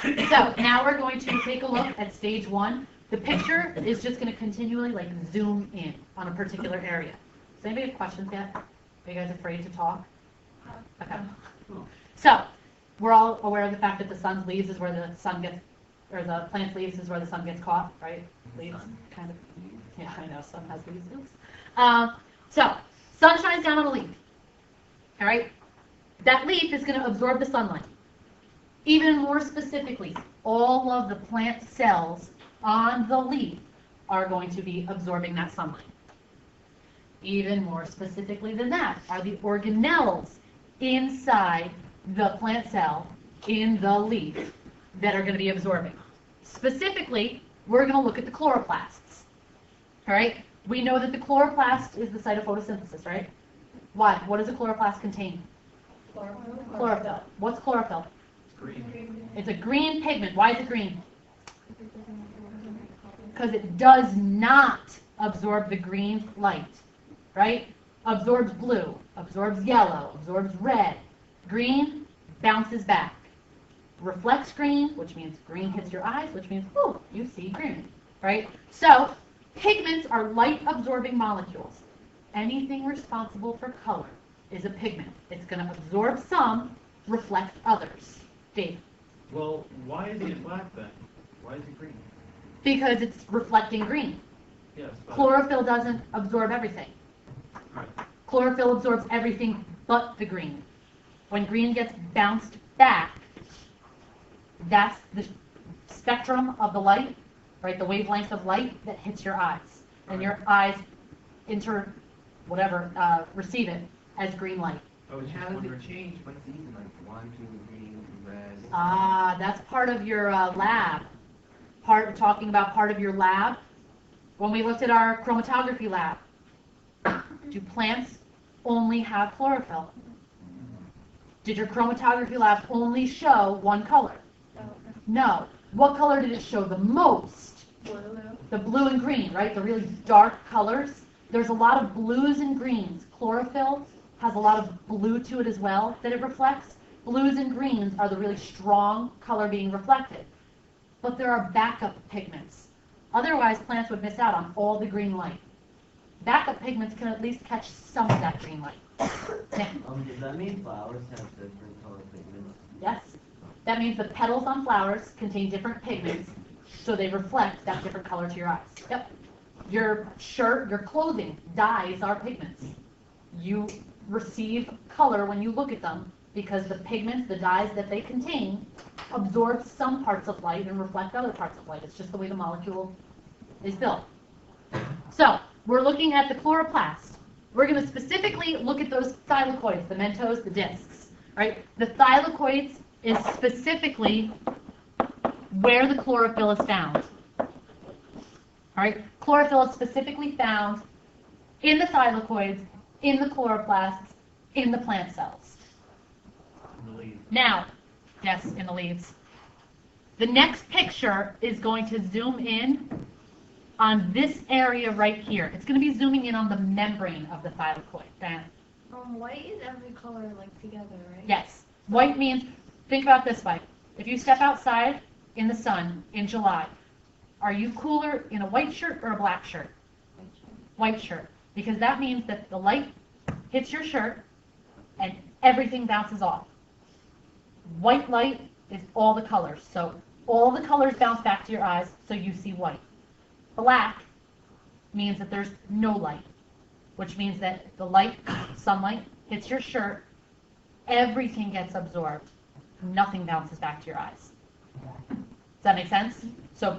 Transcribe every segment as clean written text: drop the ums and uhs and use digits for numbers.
So now we're going to take a look at stage 1. The picture is just going to continually like zoom in on a particular area. Does anybody have questions yet? Are you guys afraid to talk? Okay. So we're all aware of the fact that the sun's leaves is where the sun gets, or the plant's leaves is where the sun gets caught, right? Leaves, kind of. Yeah, I know, sun has leaves. So sun shines down on a leaf. All right? That leaf is going to absorb the sunlight. Even more specifically, all of the plant cells on the leaf are going to be absorbing that sunlight. Even more specifically than that are the organelles inside the plant cell in the leaf that are going to be absorbing. Specifically, we're going to look at the chloroplasts. All right? We know that the chloroplast is the site of photosynthesis, right? Why? What does a chloroplast contain? Chlorophyll. What's chlorophyll? Green. It's a green pigment. Why is it green? Because it does not absorb the green light, right? Absorbs blue, absorbs yellow, absorbs red. Green bounces back. Reflects green, which means green hits your eyes, which means, oh, you see green, right? So pigments are light-absorbing molecules. Anything responsible for color is a pigment. It's going to absorb some, reflect others. Dave? Well, why is it black then? Why is it green? Because it's reflecting green. Yes. Chlorophyll doesn't absorb everything. Right. Chlorophyll absorbs everything but the green. When green gets bounced back, that's the spectrum of the light, right? The wavelength of light that hits your eyes. And your eyes receive it as green light. How does it change? What season? Like 1, 2, green, red? That's part of your lab. Talking about part of your lab. When we looked at our chromatography lab, do plants only have chlorophyll? Did your chromatography lab only show one color? No. What color did it show the most? Blue. The blue and green, right? The really dark colors. There's a lot of blues and greens. Chlorophyll has a lot of blue to it as well that it reflects. Blues and greens are the really strong color being reflected. But there are backup pigments. Otherwise, plants would miss out on all the green light. Backup pigments can at least catch some of that green light. Yeah. Does that mean flowers have different color pigments? Yes. That means the petals on flowers contain different pigments, so they reflect that different color to your eyes. Yep. Your shirt, your clothing, dyes are pigments. You receive color when you look at them because the pigments, the dyes that they contain, absorb some parts of light and reflect other parts of light. It's just the way the molecule is built. So we're looking at the chloroplast. We're going to specifically look at those thylakoids, the mentose, the discs. Right? The thylakoids is specifically where the chlorophyll is found. All right? Chlorophyll is specifically found in the thylakoids, in the chloroplasts, in the plant cells. In the leaves. Now, yes, in the leaves. The next picture is going to zoom in on this area right here. It's going to be zooming in on the membrane of the thylakoid. Dan? White is every color like together, right? Yes. White means, think about this way. If you step outside in the sun in July, are you cooler in a white shirt or a black shirt? White shirt. Because that means that the light hits your shirt and everything bounces off. White light is all the colors. So all the colors bounce back to your eyes, so you see white. Black means that there's no light, which means that the light, sunlight, hits your shirt, everything gets absorbed, nothing bounces back to your eyes. Does that make sense? So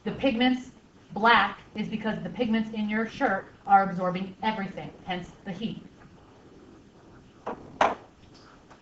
the pigments, black is because the pigments in your shirt are absorbing everything, hence the heat.